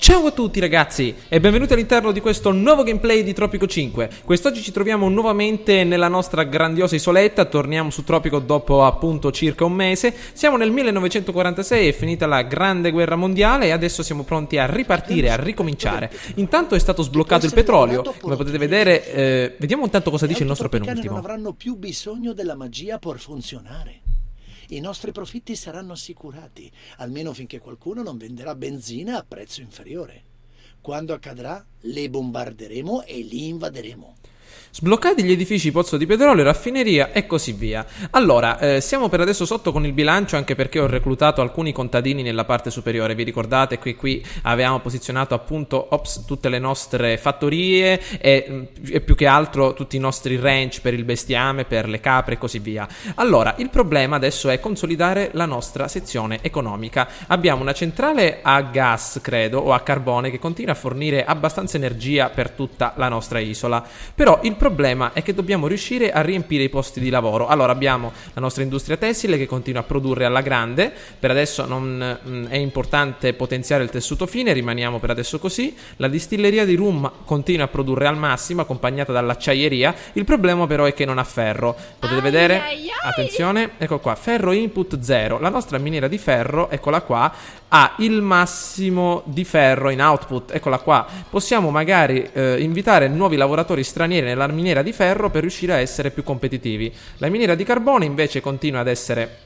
Ciao a tutti ragazzi e benvenuti all'interno di questo nuovo gameplay di Tropico 5. Quest'oggi ci troviamo nuovamente nella nostra grandiosa isoletta, torniamo su Tropico dopo appunto circa un mese. Siamo nel 1946, è finita la grande guerra mondiale e adesso siamo pronti a ripartire, a ricominciare. Intanto è stato sbloccato il petrolio, come potete vedere, vediamo intanto cosa dice il nostro penultimo. Non avranno più bisogno della magia per funzionare. I nostri profitti saranno assicurati, almeno finché qualcuno non venderà benzina a prezzo inferiore. Quando accadrà, le bombarderemo e li invaderemo. Sbloccati gli edifici, pozzo di petrolio, raffineria e così via. Allora, siamo per adesso sotto con il bilancio anche perché ho reclutato alcuni contadini nella parte superiore. Vi ricordate che qui avevamo posizionato appunto tutte le nostre fattorie e più che altro tutti i nostri ranch per il bestiame, per le capre e così via. Allora, il problema adesso è consolidare la nostra sezione economica. Abbiamo una centrale a gas, credo, o a carbone che continua a fornire abbastanza energia per tutta la nostra isola. Però il problema è che dobbiamo riuscire a riempire i posti di lavoro. Allora abbiamo la nostra industria tessile che continua a produrre alla grande. Per adesso non è importante potenziare il tessuto fine, rimaniamo per adesso così. La distilleria di rum continua a produrre al massimo, accompagnata dall'acciaieria. Il problema però è che non ha ferro. Potete vedere? Attenzione, ecco qua, ferro input 0. La nostra miniera di ferro, eccola qua, ha il massimo di ferro in output. Eccola qua. Possiamo magari invitare nuovi lavoratori stranieri nella miniera di ferro per riuscire a essere più competitivi. La miniera di carbone invece continua ad essere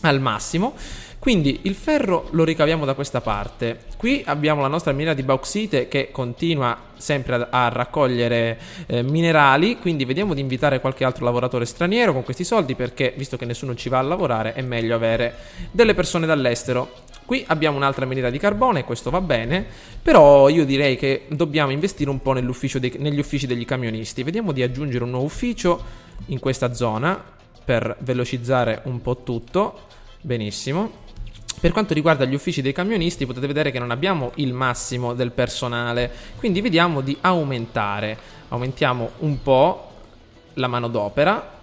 al massimo, quindi il ferro lo ricaviamo da questa parte. Qui abbiamo la nostra miniera di bauxite che continua sempre a raccogliere minerali, quindi vediamo di invitare qualche altro lavoratore straniero con questi soldi, perché visto che nessuno ci va a lavorare è meglio avere delle persone dall'estero. Qui abbiamo un'altra miniera di carbone, questo va bene, però io direi che dobbiamo investire un po' negli uffici degli camionisti. Vediamo di aggiungere un nuovo ufficio in questa zona per velocizzare un po' tutto. Benissimo. Per quanto riguarda gli uffici dei camionisti potete vedere che non abbiamo il massimo del personale, quindi vediamo di aumentare. Aumentiamo un po' la manodopera,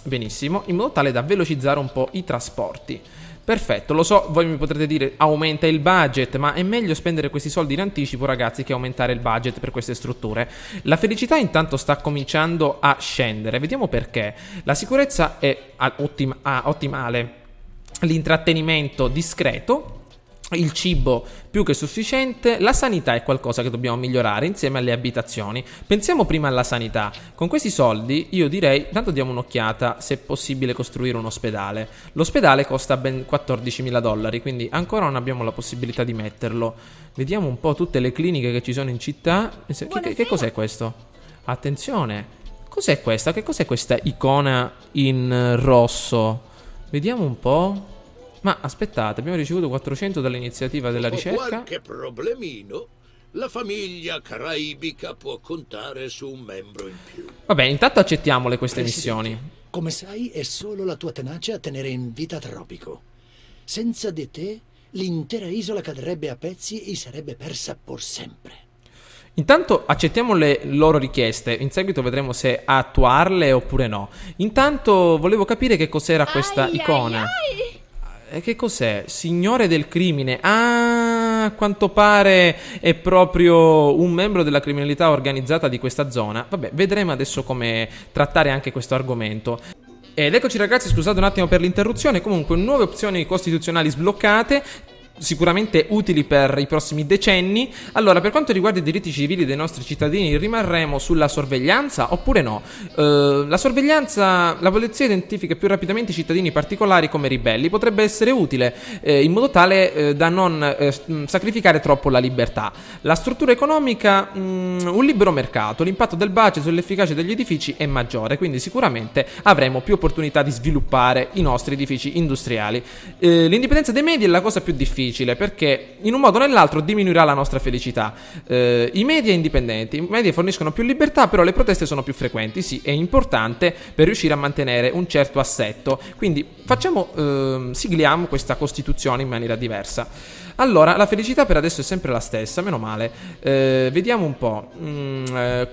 benissimo, in modo tale da velocizzare un po' i trasporti. Perfetto, lo so, voi mi potrete dire aumenta il budget, ma è meglio spendere questi soldi in anticipo, ragazzi, che aumentare il budget per queste strutture. La felicità intanto sta cominciando a scendere, vediamo perché. La sicurezza è ottimale, l'intrattenimento discreto, il cibo più che sufficiente, la sanità è qualcosa che dobbiamo migliorare insieme alle abitazioni. Pensiamo prima alla sanità. Con questi soldi io direi, tanto diamo un'occhiata se è possibile costruire un ospedale. L'ospedale costa ben $14.000, quindi ancora non abbiamo la possibilità di metterlo. Vediamo un po' tutte le cliniche che ci sono in città. Che cos'è questo? Attenzione, cos'è questa? Che cos'è questa icona in rosso? Vediamo un po'. Ma aspettate, abbiamo ricevuto 400 dall'iniziativa della ricerca. Qualche problemino? La famiglia caraibica può contare su un membro in più. Vabbè, intanto accettiamole queste Presidente, missioni. come sai, è solo la tua tenacia a tenere in vita Tropico. Senza di te, l'intera isola cadrebbe a pezzi e sarebbe persa per sempre. Intanto accettiamo le loro richieste, in seguito vedremo se attuarle oppure no. Intanto volevo capire che cos'era questa icona. Che cos'è? Signore del crimine. Ah, a quanto pare è proprio un membro della criminalità organizzata di questa zona. Vabbè, vedremo adesso come trattare anche questo argomento. Ed eccoci ragazzi, scusate un attimo per l'interruzione. Comunque nuove opzioni costituzionali sbloccate, sicuramente utili per i prossimi decenni. Allora, per quanto riguarda i diritti civili dei nostri cittadini, rimarremo sulla sorveglianza oppure no? La sorveglianza, la polizia identifica più rapidamente i cittadini particolari come ribelli, potrebbe essere utile in modo tale da non sacrificare troppo la libertà. La struttura economica, un libero mercato, l'impatto del budget sull'efficacia degli edifici è maggiore, quindi sicuramente avremo più opportunità di sviluppare i nostri edifici industriali. L'indipendenza dei media è la cosa più difficile, perché in un modo o nell'altro diminuirà la nostra felicità. I media indipendenti, i media forniscono più libertà, però le proteste sono più frequenti. Sì, è importante per riuscire a mantenere un certo assetto, quindi sigliamo questa Costituzione in maniera diversa. Allora, la felicità per adesso è sempre la stessa, meno male. Vediamo un po'.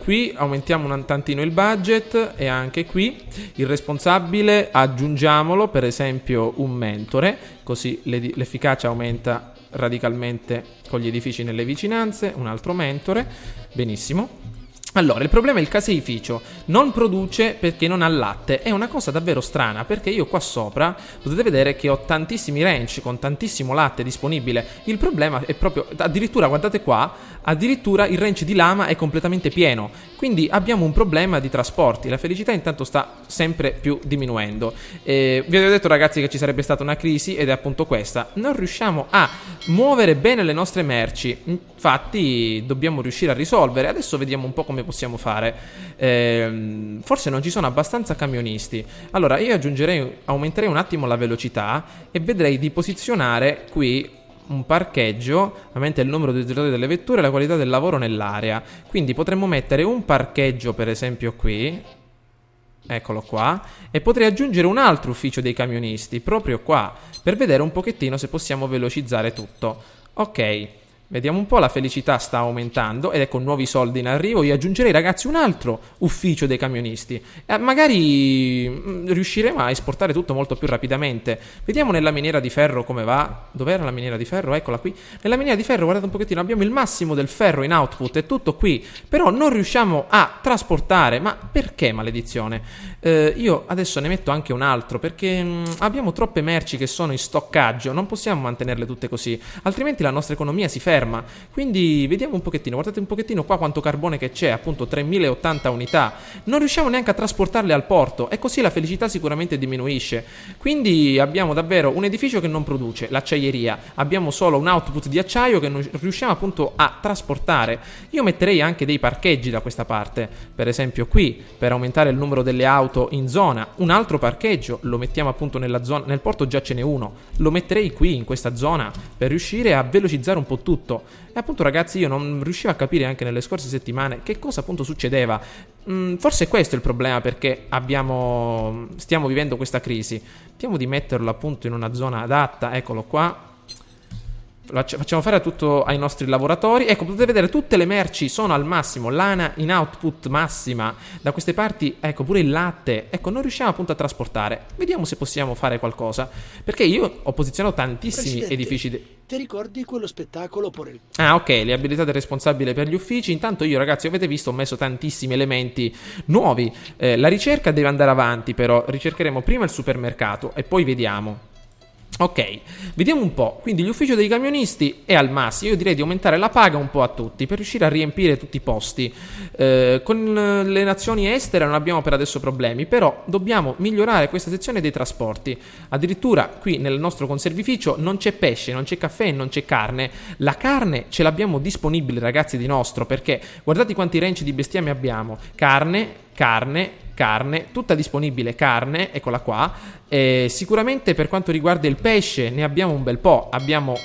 Qui aumentiamo un tantino il budget e anche qui il responsabile aggiungiamolo, per esempio un mentore, così l'efficacia aumenta radicalmente con gli edifici nelle vicinanze, un altro mentore, benissimo. Allora, il problema è il caseificio non produce perché non ha latte. È una cosa davvero strana, perché io qua sopra potete vedere che ho tantissimi ranch con tantissimo latte disponibile. Il problema è proprio, addirittura guardate qua, addirittura il ranch di lama è completamente pieno. Quindi abbiamo un problema di trasporti. La felicità intanto sta sempre più diminuendo. Vi avevo detto, ragazzi, che ci sarebbe stata una crisi, ed è appunto questa. Non riusciamo a muovere bene le nostre merci. Infatti dobbiamo riuscire a risolvere. Adesso vediamo un po' come possiamo fare. Forse non ci sono abbastanza camionisti. Allora io aumenterei un attimo la velocità e vedrei di posizionare qui un parcheggio, ovviamente il numero di utilizzatори delle vetture e la qualità del lavoro nell'area. Quindi potremmo mettere un parcheggio, per esempio qui, eccolo qua, e potrei aggiungere un altro ufficio dei camionisti proprio qua, per vedere un pochettino se possiamo velocizzare tutto. Ok, vediamo un po', la felicità sta aumentando ed ecco nuovi soldi in arrivo. Io aggiungerei, ragazzi, un altro ufficio dei camionisti. Magari riusciremo a esportare tutto molto più rapidamente. Vediamo nella miniera di ferro come va. Dov'era la miniera di ferro? Eccola qui. Nella miniera di ferro, guardate un pochettino, abbiamo il massimo del ferro in output, è tutto qui. Però non riusciamo a trasportare. Ma perché, maledizione? Io adesso ne metto anche un altro, perché abbiamo troppe merci che sono in stoccaggio. Non possiamo mantenerle tutte così, altrimenti la nostra economia si ferma. Quindi vediamo un pochettino, guardate un pochettino qua quanto carbone che c'è, appunto 3080 unità. Non riusciamo neanche a trasportarle al porto e così la felicità sicuramente diminuisce. Quindi abbiamo davvero un edificio che non produce, l'acciaieria, abbiamo solo un output di acciaio che non riusciamo appunto a trasportare. Io metterei anche dei parcheggi da questa parte, per esempio qui, per aumentare il numero delle auto in zona. Un altro parcheggio lo mettiamo appunto nella zona, nel porto già ce n'è uno, lo metterei qui in questa zona per riuscire a velocizzare un po' tutto. E appunto, ragazzi, io non riuscivo a capire anche nelle scorse settimane che cosa appunto succedeva. Forse questo è il problema, perché stiamo vivendo questa crisi. Vediamo di metterlo appunto in una zona adatta. Eccolo qua. Facciamo fare tutto ai nostri lavoratori. Ecco, potete vedere tutte le merci sono al massimo, lana in output massima. Da queste parti, ecco, pure il latte. Ecco, non riusciamo appunto a trasportare. Vediamo se possiamo fare qualcosa, perché io ho posizionato tantissimi edifici. Ti ricordi quello spettacolo Ah, ok, le abilità del responsabile per gli uffici. Intanto io, ragazzi, avete visto, ho messo tantissimi elementi nuovi. La ricerca deve andare avanti, però ricercheremo prima il supermercato e poi vediamo. Ok, vediamo un po'. Quindi l'ufficio dei camionisti è al massimo. Io direi di aumentare la paga un po' a tutti per riuscire a riempire tutti i posti. Con le nazioni estere non abbiamo per adesso problemi, però dobbiamo migliorare questa sezione dei trasporti. Addirittura qui nel nostro conservificio non c'è pesce, non c'è caffè, non c'è carne. La carne ce l'abbiamo disponibile, ragazzi, di nostro, perché guardate quanti range di bestiame abbiamo. Carne, tutta disponibile carne, eccola qua. Sicuramente per quanto riguarda il pesce ne abbiamo un bel po', abbiamo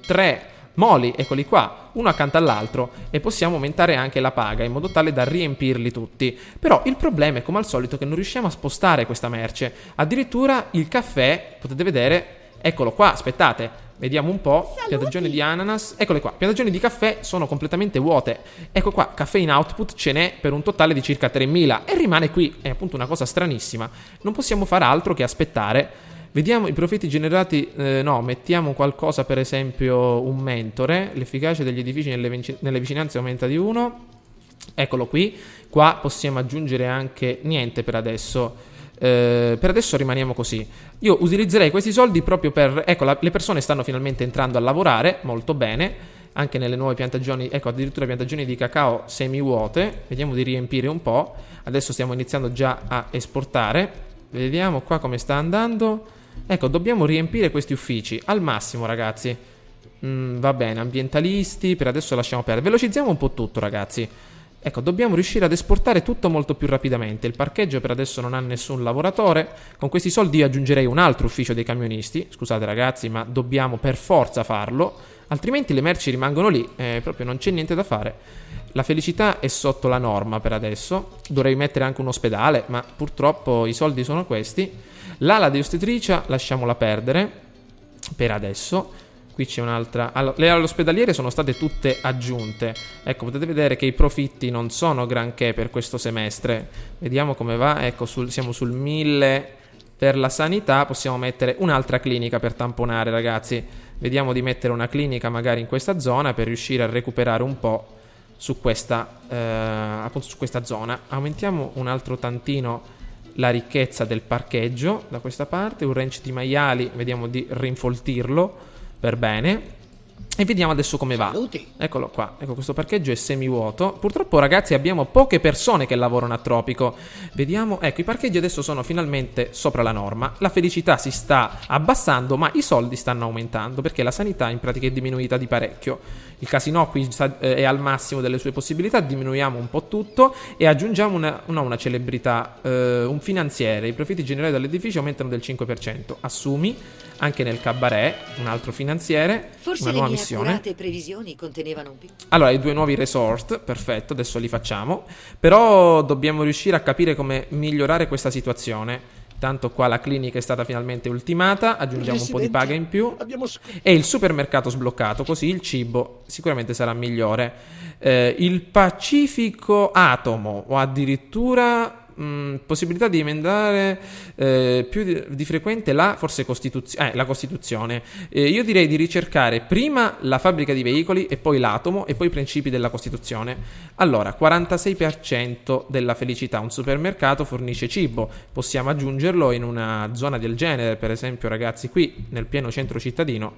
3 moli, eccoli qua, uno accanto all'altro, e possiamo aumentare anche la paga in modo tale da riempirli tutti. Però il problema è, come al solito, che non riusciamo a spostare questa merce. Addirittura il caffè, potete vedere, eccolo qua, aspettate. Vediamo un po', piantagioni di ananas, eccole qua, piantagioni di caffè sono completamente vuote. Ecco qua, caffè in output ce n'è per un totale di circa 3000 e rimane qui, è appunto una cosa stranissima. Non possiamo fare altro che aspettare. Vediamo i profitti generati, mettiamo qualcosa, per esempio un mentore, l'efficacia degli edifici nelle vicinanze aumenta di 1. Eccolo qui, qua possiamo aggiungere anche niente per adesso. Per adesso rimaniamo così. Io utilizzerei questi soldi proprio per... Ecco, le persone stanno finalmente entrando a lavorare, molto bene, anche nelle nuove piantagioni. Ecco, addirittura piantagioni di cacao semivuote. Vediamo di riempire un po'. Adesso stiamo iniziando già a esportare. Vediamo qua come sta andando. Ecco, dobbiamo riempire questi uffici al massimo, ragazzi. Va bene, ambientalisti, per adesso lasciamo perdere. Velocizziamo un po' tutto, ragazzi. Ecco, dobbiamo riuscire ad esportare tutto molto più rapidamente. Il parcheggio per adesso non ha nessun lavoratore. Con questi soldi io aggiungerei un altro ufficio dei camionisti. Scusate, ragazzi, ma dobbiamo per forza farlo, altrimenti le merci rimangono lì, proprio non c'è niente da fare. La felicità è sotto la norma per adesso. Dovrei mettere anche un ospedale, ma purtroppo i soldi sono questi. L'ala di ostetricia lasciamola perdere per adesso. Qui c'è un'altra. Allora, le ale ospedaliere sono state tutte aggiunte. Ecco, potete vedere che i profitti non sono granché per questo semestre. Vediamo come va. Ecco, siamo sul 1000 per la sanità possiamo mettere un'altra clinica per tamponare, ragazzi. Vediamo di mettere una clinica magari in questa zona per riuscire a recuperare un po' su questa, appunto su questa zona. Aumentiamo un altro tantino la ricchezza del parcheggio da questa parte. Un range di maiali, vediamo di rinfoltirlo per bene. E vediamo adesso come va. Saluti. Eccolo qua, ecco, questo parcheggio è semivuoto. Purtroppo, ragazzi, abbiamo poche persone che lavorano a Tropico. Vediamo, ecco, i parcheggi adesso sono finalmente sopra la norma. La felicità si sta abbassando, ma i soldi stanno aumentando, perché la sanità in pratica è diminuita di parecchio. Il casino qui è al massimo delle sue possibilità. Diminuiamo un po' tutto e aggiungiamo una celebrità, un finanziere. I profitti generati dall'edificio aumentano del 5%. Assumi anche nel cabaret un altro finanziere. Forse una le nuova mie missione. accurate previsioni contenevano un piccolo... Allora, i 2 nuovi resort, perfetto, adesso li facciamo. Però dobbiamo riuscire a capire come migliorare questa situazione. Tanto qua la clinica è stata finalmente ultimata, aggiungiamo un po' di paga in più. E il supermercato sbloccato, così il cibo sicuramente sarà migliore. Il Pacifico Atomo, o addirittura possibilità di emendare più di frequente la Costituzione. Io direi di ricercare prima la fabbrica di veicoli e poi l'atomo e poi i principi della Costituzione. Allora, 46% della felicità. Un supermercato fornisce cibo, possiamo aggiungerlo in una zona del genere, per esempio, ragazzi, qui nel pieno centro cittadino.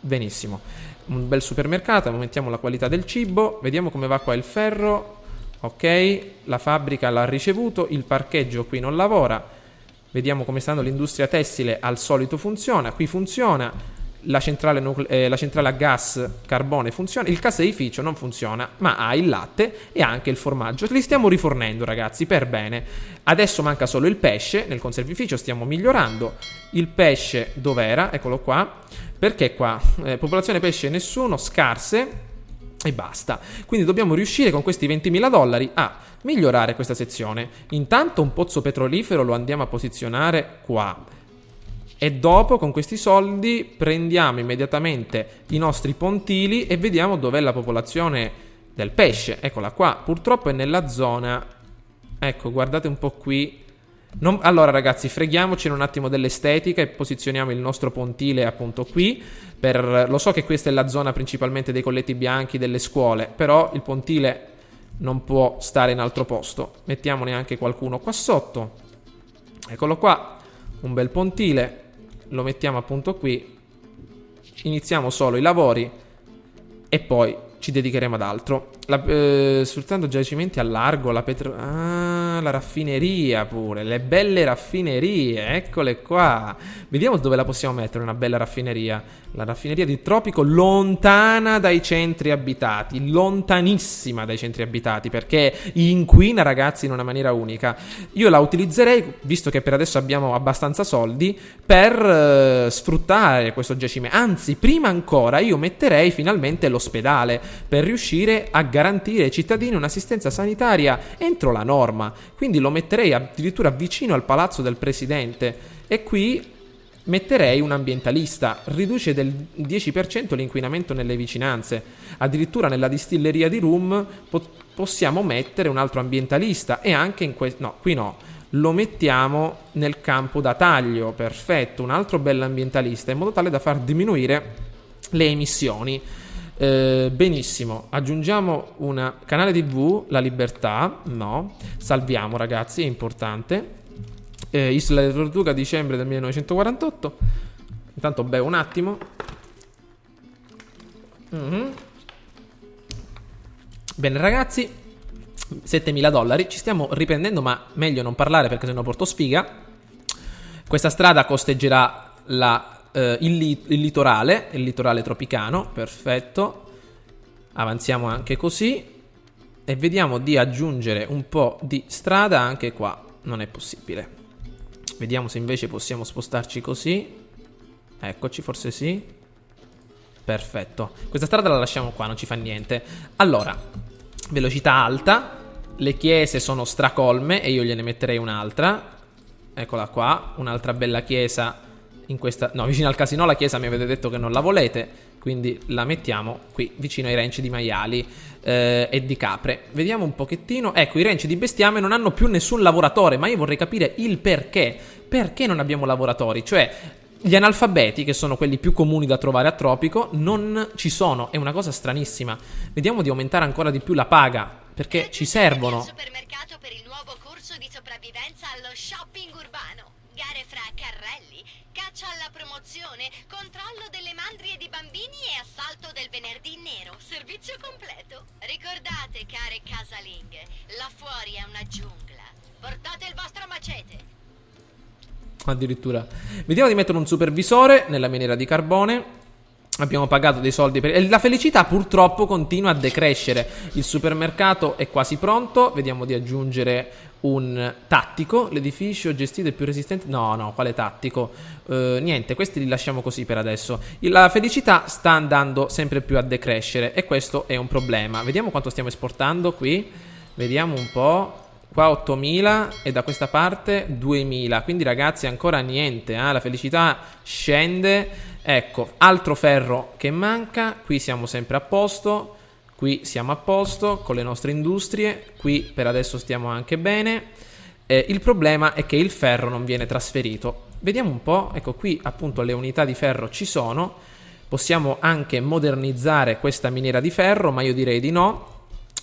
Benissimo, un bel supermercato. Aumentiamo la qualità del cibo, vediamo come va qua il ferro. Ok, la fabbrica l'ha ricevuto, il parcheggio qui non lavora. Vediamo come stanno l'industria tessile, al solito funziona, qui funziona. La centrale a gas carbone funziona, il caseificio non funziona, ma ha il latte e anche il formaggio. Li stiamo rifornendo, ragazzi, per bene. Adesso manca solo il pesce, nel conservificio stiamo migliorando. Il pesce dov'era? Eccolo qua. Perché qua? Popolazione pesce nessuno, scarse. E basta. Quindi dobbiamo riuscire con questi $20.000 a migliorare questa sezione. Intanto un pozzo petrolifero lo andiamo a posizionare qua. E dopo con questi soldi prendiamo immediatamente i nostri pontili e vediamo dov'è la popolazione del pesce. Eccola qua. Purtroppo è nella zona... Ecco, guardate un po' qui. Allora, ragazzi, freghiamoci un attimo dell'estetica e posizioniamo il nostro pontile appunto qui. Lo so che questa è la zona principalmente dei colletti bianchi, delle scuole, però il pontile non può stare in altro posto. Mettiamone anche qualcuno qua sotto. Eccolo qua, un bel pontile. Lo mettiamo appunto qui. Iniziamo solo i lavori e poi ci dedicheremo ad altro. Sfruttando giacimenti a largo, la raffineria pure, le belle raffinerie, eccole qua. Vediamo dove la possiamo mettere una bella raffineria. La raffineria di Tropico, lontana dai centri abitati, lontanissima dai centri abitati, perché inquina, ragazzi, in una maniera unica. Io la utilizzerei, visto che per adesso abbiamo abbastanza soldi, per sfruttare questo giacimento. Anzi, prima ancora io metterei finalmente l'ospedale per riuscire a garantire ai cittadini un'assistenza sanitaria entro la norma. Quindi lo metterei addirittura vicino al palazzo del presidente e qui metterei un ambientalista. Riduce del 10% l'inquinamento nelle vicinanze. Addirittura nella distilleria di rum possiamo mettere un altro ambientalista e anche in no, qui no. Lo mettiamo nel campo da taglio. Perfetto, un altro bell'ambientalista in modo tale da far diminuire le emissioni. Benissimo, aggiungiamo un canale TV, La Libertà, no, salviamo, ragazzi, è importante. Isla de Tortuga, dicembre del 1948. Intanto bevo un attimo. Bene, ragazzi, $7.000, ci stiamo riprendendo, ma meglio non parlare perché sennò porto sfiga. Questa strada costeggerà il litorale tropicano. Perfetto, avanziamo anche così e vediamo di aggiungere un po' di strada anche qua. Non è possibile. Vediamo se invece possiamo spostarci così. Eccoci, forse sì. Perfetto, questa strada la lasciamo qua, non ci fa niente. Allora, velocità alta. Le chiese sono stracolme e io gliene metterei un'altra. Eccola qua, un'altra bella chiesa in questa... No, vicino al casino la chiesa mi avete detto che non la volete, quindi la mettiamo qui vicino ai ranch di maiali e di capre. Vediamo un pochettino. Ecco, i ranch di bestiame non hanno più nessun lavoratore, ma io vorrei capire il perché. Perché non abbiamo lavoratori? Cioè, gli analfabeti, che sono quelli più comuni da trovare a Tropico, non ci sono. È una cosa stranissima. Vediamo di aumentare ancora di più la paga, perché ci servono. Supermercato per il nuovo corso di sopravvivenza allo shopping urbano. Gare fra carrelli, caccia alla promozione, controllo delle mandrie di bambini e assalto del venerdì nero. Servizio completo. Ricordate, care casalinghe, là fuori è una giungla. Portate il vostro macete. Addirittura. Vediamo di mettere un supervisore nella miniera di carbone. Abbiamo pagato dei soldi per... E la felicità purtroppo continua a decrescere. Il supermercato è quasi pronto. Vediamo di aggiungere un tattico. L'edificio gestito è più resistente. No, quale tattico? Niente, questi li lasciamo così per adesso. La felicità sta andando sempre più a decrescere e questo è un problema. Vediamo quanto stiamo esportando qui. Vediamo un po'. Qua 8.000 e da questa parte 2.000. Quindi ragazzi ancora niente, la felicità scende. Ecco, altro ferro che manca. Qui siamo sempre a posto. Qui siamo a posto con le nostre industrie. Qui per adesso stiamo anche bene. Il problema è che il ferro non viene trasferito. Vediamo un po'. Ecco, qui appunto le unità di ferro ci sono. Possiamo anche modernizzare questa miniera di ferro, ma io direi di no,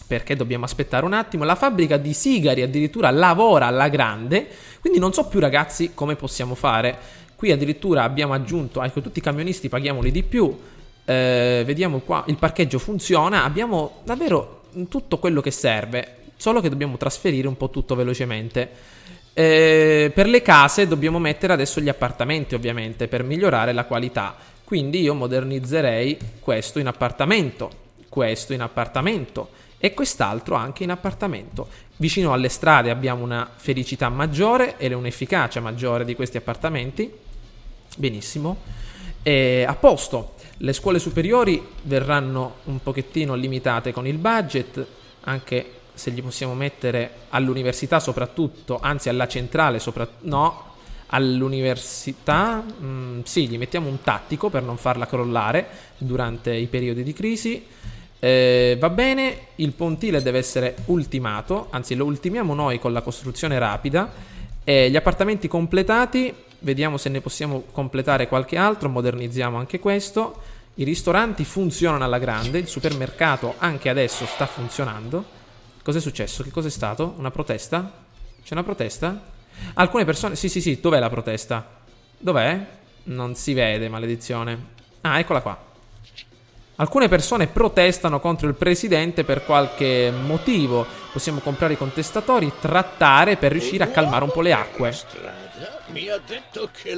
perché dobbiamo aspettare un attimo. La fabbrica di sigari addirittura lavora alla grande, quindi non so più ragazzi come possiamo fare. Qui addirittura abbiamo aggiunto, ecco, tutti i camionisti paghiamoli di più. Vediamo qua, il parcheggio funziona, abbiamo davvero tutto quello che serve, solo che dobbiamo trasferire un po' tutto velocemente. Per le case dobbiamo mettere adesso gli appartamenti, ovviamente, per migliorare la qualità. Quindi io modernizzerei questo in appartamento, questo in appartamento e quest'altro anche in appartamento. Vicino alle strade abbiamo una felicità maggiore e un'efficacia maggiore di questi appartamenti. Benissimo. E a posto. Le scuole superiori verranno un pochettino limitate con il budget, anche se li possiamo mettere all'università soprattutto, anzi alla centrale no, all'università sì, gli mettiamo un tattico per non farla crollare durante i periodi di crisi. Va bene, il pontile deve essere ultimato, anzi lo ultimiamo noi con la costruzione rapida. Gli appartamenti completati, vediamo se ne possiamo completare qualche altro, modernizziamo anche questo. I ristoranti funzionano alla grande, il supermercato anche adesso sta funzionando. Cos'è successo? Che cos'è stato? Una protesta? C'è una protesta? Alcune persone... Sì, dov'è la protesta? Dov'è? Non si vede, maledizione. Ah, eccola qua. Alcune persone protestano contro il presidente per qualche motivo. Possiamo comprare i contestatori, trattare per riuscire a calmare un po' le acque. Mi ha detto che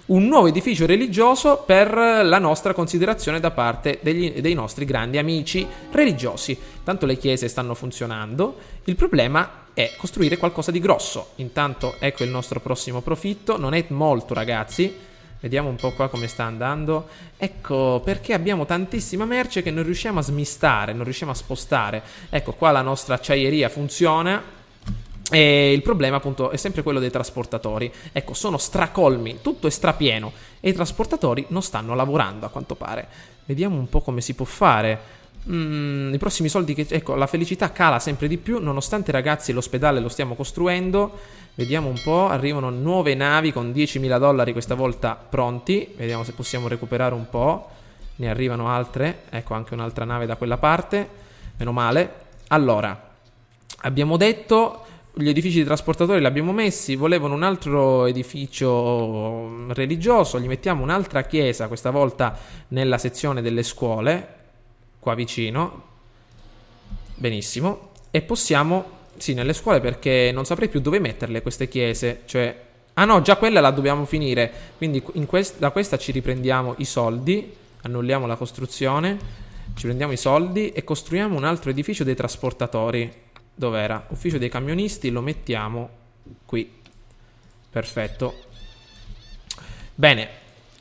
Un nuovo edificio religioso per la nostra considerazione da parte dei nostri grandi amici religiosi. Tanto le chiese stanno funzionando. Il problema è costruire qualcosa di grosso. Intanto ecco il nostro prossimo profitto. Non è molto, ragazzi. Vediamo un po' qua come sta andando. Ecco, perché abbiamo tantissima merce che non riusciamo a smistare, non riusciamo a spostare. Ecco, qua la nostra acciaieria funziona. E il problema appunto è sempre quello dei trasportatori. Ecco, sono stracolmi, tutto è strapieno e i trasportatori non stanno lavorando a quanto pare. Vediamo un po' come si può fare. I prossimi soldi che... Ecco, la felicità cala sempre di più, nonostante ragazzi l'ospedale lo stiamo costruendo. Vediamo un po', arrivano nuove navi con $10.000 questa volta pronti. Vediamo se possiamo recuperare un po'. Ne arrivano altre. Ecco, anche un'altra nave da quella parte. Meno male. Allora, abbiamo detto gli edifici di trasportatori li abbiamo messi. Volevano un altro edificio religioso. Gli mettiamo un'altra chiesa, questa volta nella sezione delle scuole, qua vicino. Benissimo. E possiamo... Sì, nelle scuole, perché non saprei più dove metterle queste chiese. Cioè... Ah no, già quella la dobbiamo finire. Quindi da questa ci riprendiamo i soldi. Annulliamo la costruzione. Ci prendiamo i soldi e costruiamo un altro edificio dei trasportatori. Dov'era? Ufficio dei camionisti, lo mettiamo qui. Perfetto. Bene,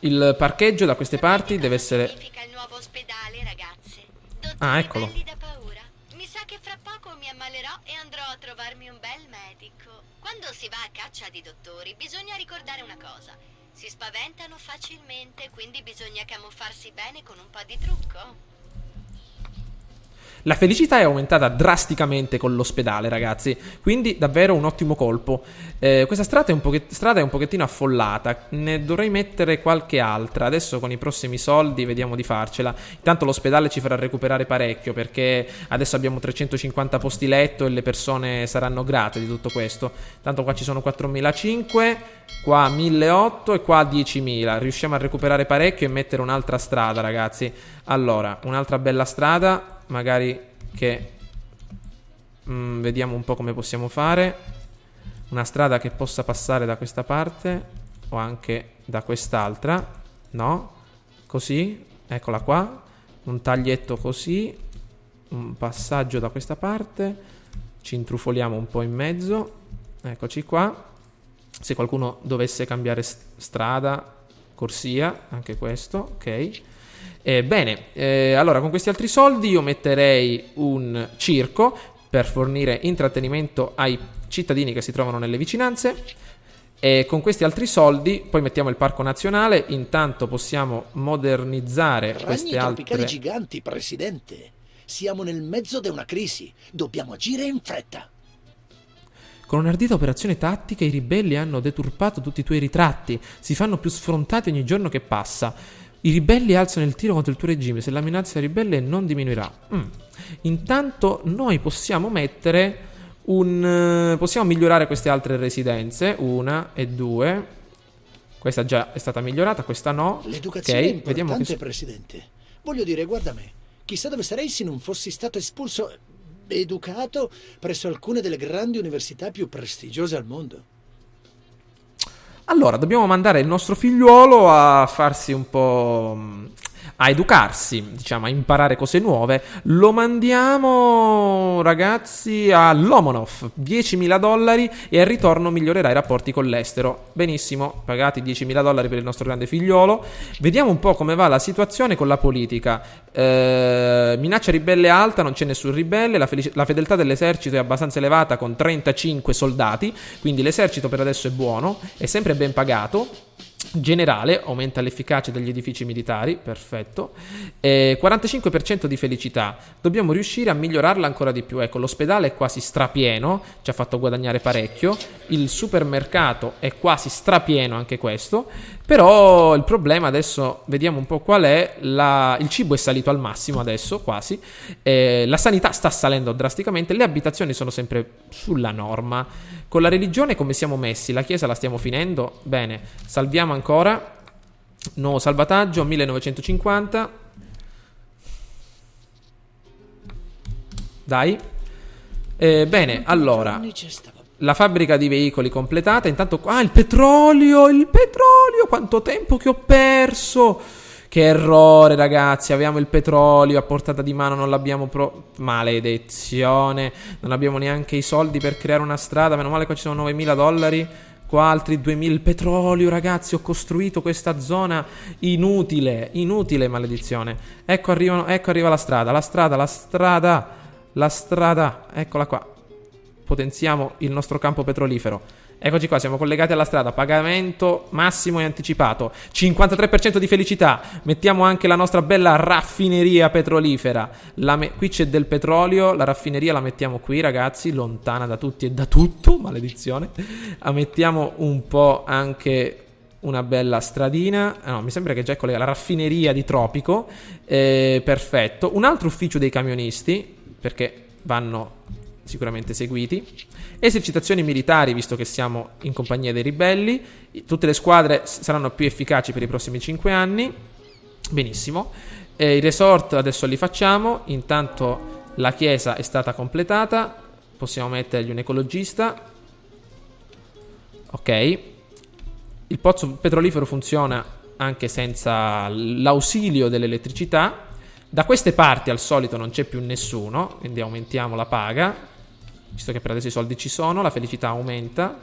il parcheggio da queste parti deve essere... Il nuovo ospedale, ragazze. Ah, eccolo. Belli da paura. Mi sa che fra poco mi ammalerò e andrò a trovarmi un bel medico. Quando si va a caccia di dottori, bisogna ricordare una cosa. Si spaventano facilmente, quindi bisogna camuffarsi bene con un po' di trucco. La felicità è aumentata drasticamente con l'ospedale, ragazzi, quindi davvero un ottimo colpo. Questa strada è un pochettino affollata, ne dovrei mettere qualche altra. Adesso con i prossimi soldi vediamo di farcela. Intanto l'ospedale ci farà recuperare parecchio, perché adesso abbiamo 350 posti letto e le persone saranno grate di tutto questo. Tanto qua ci sono 4.500, qua 1.800 e qua 10.000. Riusciamo a recuperare parecchio e mettere un'altra strada, ragazzi. Allora, un'altra bella strada, magari che vediamo un po' come possiamo fare. Una strada che possa passare da questa parte o anche da quest'altra, no? Così, eccola qua. Un taglietto così, un passaggio da questa parte, ci intrufoliamo un po' in mezzo, eccoci qua. Se qualcuno dovesse cambiare strada, corsia, anche questo, ok. Bene, allora con questi altri soldi io metterei un circo per fornire intrattenimento ai cittadini che si trovano nelle vicinanze, e con questi altri soldi poi mettiamo il parco nazionale. Intanto possiamo modernizzare queste Ragni tropicali altre... giganti, presidente. Siamo nel mezzo di una crisi. Dobbiamo agire in fretta. Con un'ardita operazione tattica i ribelli hanno deturpato tutti i tuoi ritratti, si fanno più sfrontati ogni giorno che passa. I ribelli alzano il tiro contro il tuo regime, se la minaccia ribelle non diminuirà. Intanto noi possiamo mettere possiamo migliorare queste altre residenze, 1 e 2. Questa già è stata migliorata, questa no. L'educazione è Ok, vediamo importante, che... presidente. Voglio dire, guarda me. Chissà dove sarei se non fossi stato espulso, educato presso alcune delle grandi università più prestigiose al mondo. Allora, dobbiamo mandare il nostro figliuolo a farsi un po'... a educarsi, diciamo, a imparare cose nuove. Lo mandiamo, ragazzi, a Lomonov, $10.000, e al ritorno migliorerà i rapporti con l'estero. Benissimo, pagati $10.000 per il nostro grande figliolo. Vediamo un po' come va la situazione con la politica. Minaccia ribelle alta, non c'è nessun ribelle. La fedeltà dell'esercito è abbastanza elevata, con 35 soldati, quindi l'esercito per adesso è buono, è sempre ben pagato. Generale, aumenta l'efficacia degli edifici militari, perfetto. 45% di felicità, dobbiamo riuscire a migliorarla ancora di più. Ecco, l'ospedale è quasi strapieno, ci ha fatto guadagnare parecchio. Il supermercato è quasi strapieno anche questo. Però il problema adesso, vediamo un po' qual è. Il cibo è salito al massimo adesso, quasi. La sanità sta salendo drasticamente. Le abitazioni sono sempre sulla norma. Con la religione come siamo messi? La chiesa la stiamo finendo? Bene, salviamo ancora. Nuovo salvataggio, 1950. Dai. Bene, allora, la fabbrica di veicoli completata. Intanto, il petrolio, quanto tempo che ho perso. Che errore, ragazzi, avevamo il petrolio a portata di mano, non l'abbiamo maledizione, non abbiamo neanche i soldi per creare una strada. Meno male che ci sono $9.000, qua altri 2.000. Il petrolio, ragazzi, ho costruito questa zona inutile, maledizione. Ecco arriva la strada, eccola qua. Potenziamo il nostro campo petrolifero. Eccoci qua, siamo collegati alla strada, pagamento massimo e anticipato, 53% di felicità. Mettiamo anche la nostra bella raffineria petrolifera. Qui c'è del petrolio, la raffineria la mettiamo qui, ragazzi, lontana da tutti e da tutto, maledizione. Mettiamo un po' anche una bella stradina. No, mi sembra che già è collegata la raffineria di Tropico. Perfetto. Un altro ufficio dei camionisti, perché vanno sicuramente seguiti. Esercitazioni militari, visto che siamo in compagnia dei ribelli. Tutte le squadre saranno più efficaci per i prossimi 5 anni. Benissimo. I resort adesso li facciamo. Intanto la chiesa è stata completata. Possiamo mettergli un ecologista. Ok. Il pozzo petrolifero funziona anche senza l'ausilio dell'elettricità. Da queste parti al solito non c'è più nessuno, quindi aumentiamo la paga. Visto che per adesso i soldi ci sono, la felicità aumenta.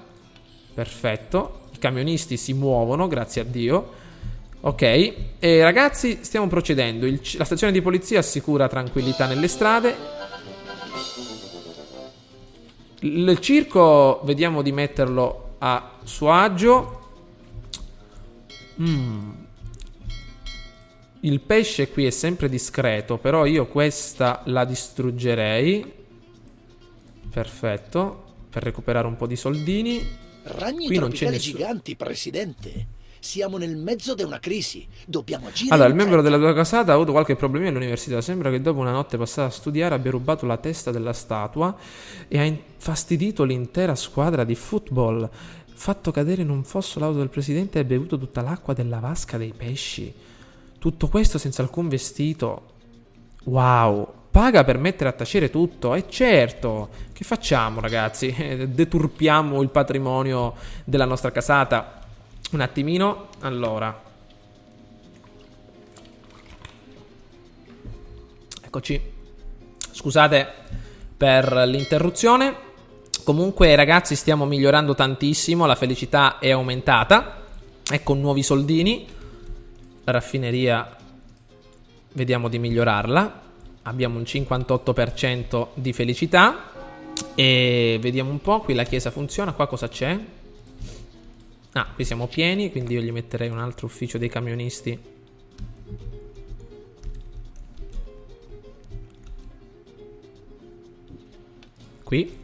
Perfetto. I camionisti si muovono, grazie a Dio. Ok. E ragazzi, stiamo procedendo. La stazione di polizia assicura tranquillità nelle strade. Il circo, vediamo di metterlo a suo agio. Il pesce qui è sempre discreto, però io questa la distruggerei. Perfetto, per recuperare un po' di soldini. Ragni Qui non c'è tropicali nessuno. giganti, presidente. Siamo nel mezzo di una crisi. Dobbiamo agire. Allora, il in membro fretta. della tua casata ha avuto qualche problema all'università. Sembra che dopo una notte passata a studiare abbia rubato la testa della statua e ha infastidito l'intera squadra di football. Fatto cadere in un fosso l'auto del presidente e ha bevuto tutta l'acqua della vasca dei pesci. Tutto questo senza alcun vestito. Wow. Paga per mettere a tacere tutto. E certo. Che facciamo, ragazzi? Deturpiamo il patrimonio della nostra casata. Un attimino, allora. Eccoci. Scusate per l'interruzione. Comunque, ragazzi, stiamo migliorando tantissimo. La felicità è aumentata. Ecco nuovi soldini. La raffineria vediamo di migliorarla. Abbiamo un 58% di felicità. E vediamo un po'. Qui la chiesa funziona. Qua cosa c'è? Ah, qui siamo pieni, quindi io gli metterei un altro ufficio dei camionisti. Qui.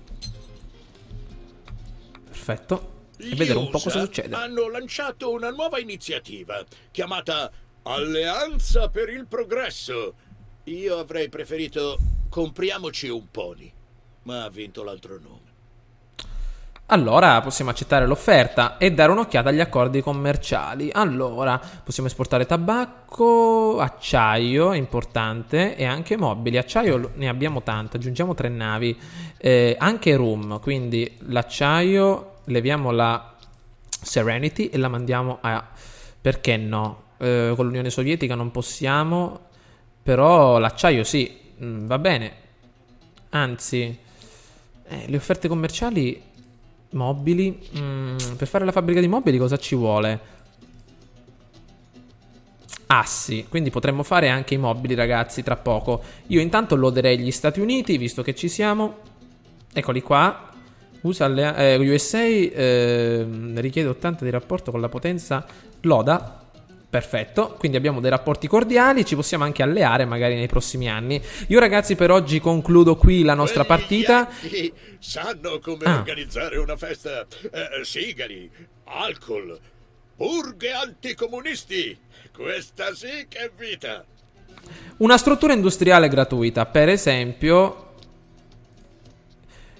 Perfetto. E vedere un po' cosa succede. Hanno lanciato una nuova iniziativa chiamata Alleanza per il Progresso. Io avrei preferito Compriamoci un pony, ma ha vinto l'altro nome. Allora possiamo accettare l'offerta e dare un'occhiata agli accordi commerciali. Allora, possiamo esportare tabacco, acciaio, importante, e anche mobili. Acciaio ne abbiamo tanto, aggiungiamo 3 navi. Anche rum, quindi l'acciaio, leviamo la Serenity e la mandiamo a... Perché no? Con l'Unione Sovietica non possiamo, però l'acciaio sì, va bene. Anzi, le offerte commerciali... Mobili, per fare la fabbrica di mobili cosa ci vuole? Assi, quindi potremmo fare anche i mobili, ragazzi, tra poco. Io intanto loderei gli Stati Uniti, visto che ci siamo. Eccoli qua. USA richiede 80 di rapporto con la potenza loda. Perfetto, quindi abbiamo dei rapporti cordiali, ci possiamo anche alleare magari nei prossimi anni. Io, ragazzi, per oggi concludo qui la nostra partita. Yankee sanno come organizzare una festa. Sigari, alcol, purghe anticomunisti. Questa sì che è vita. Una struttura industriale gratuita, per esempio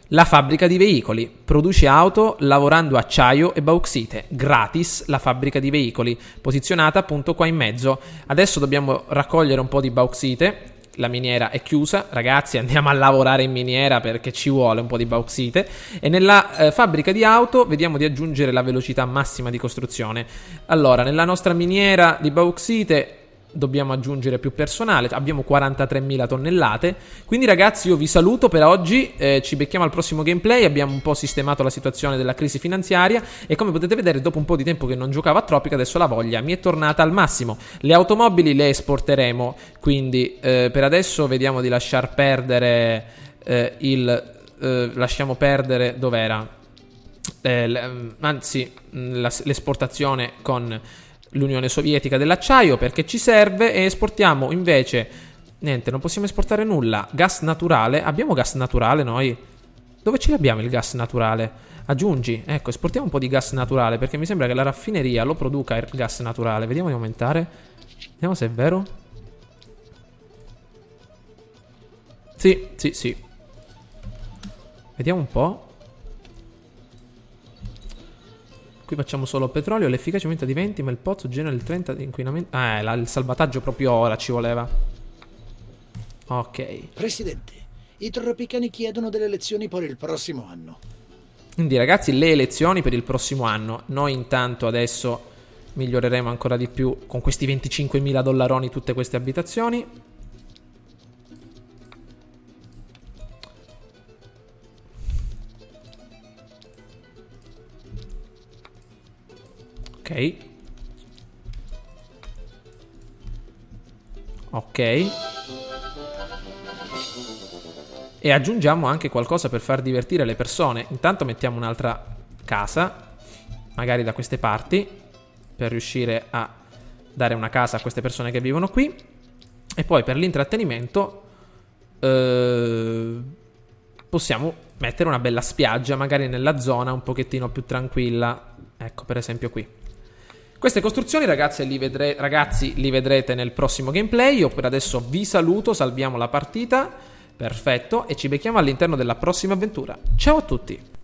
la fabbrica di veicoli, produce auto lavorando acciaio e bauxite, gratis la fabbrica di veicoli, posizionata appunto qua in mezzo. Adesso dobbiamo raccogliere un po' di bauxite, la miniera è chiusa, ragazzi, andiamo a lavorare in miniera perché ci vuole un po' di bauxite. E nella fabbrica di auto vediamo di aggiungere la velocità massima di costruzione. Allora, nella nostra miniera di bauxite dobbiamo aggiungere più personale, abbiamo 43.000 tonnellate. Quindi, ragazzi, io vi saluto per oggi, ci becchiamo al prossimo gameplay. Abbiamo un po' sistemato la situazione della crisi finanziaria e, come potete vedere, dopo un po' di tempo che non giocavo a Tropica, adesso la voglia mi è tornata al massimo. Le automobili le esporteremo, quindi per adesso vediamo di lasciar perdere lasciamo perdere dov'era, l'esportazione con l'Unione Sovietica dell'acciaio, perché ci serve, e esportiamo invece niente, non possiamo esportare nulla. Gas naturale, abbiamo gas naturale noi? Dove ce l'abbiamo il gas naturale? Aggiungi, ecco, esportiamo un po' di gas naturale, perché mi sembra che la raffineria lo produca il gas naturale. Vediamo di aumentare, vediamo se è vero. Sì, vediamo un po'. Qui facciamo solo petrolio, l'efficacia aumenta di 20, ma il pozzo genera il 30 di inquinamento. Il salvataggio proprio ora ci voleva. Ok. Presidente, i tropicani chiedono delle elezioni per il prossimo anno. Quindi, ragazzi, le elezioni per il prossimo anno. Noi intanto adesso miglioreremo ancora di più con questi 25.000 dollaroni tutte queste abitazioni. Ok. E aggiungiamo anche qualcosa per far divertire le persone. Intanto mettiamo un'altra casa, magari da queste parti. per riuscire a dare una casa a queste persone che vivono qui. E poi per l'intrattenimento possiamo mettere una bella spiaggia, magari nella zona un pochettino più tranquilla. Ecco, per esempio qui. Queste costruzioni, ragazzi, li vedrete nel prossimo gameplay. Io per adesso vi saluto, salviamo la partita. Perfetto, e ci becchiamo all'interno della prossima avventura. Ciao a tutti!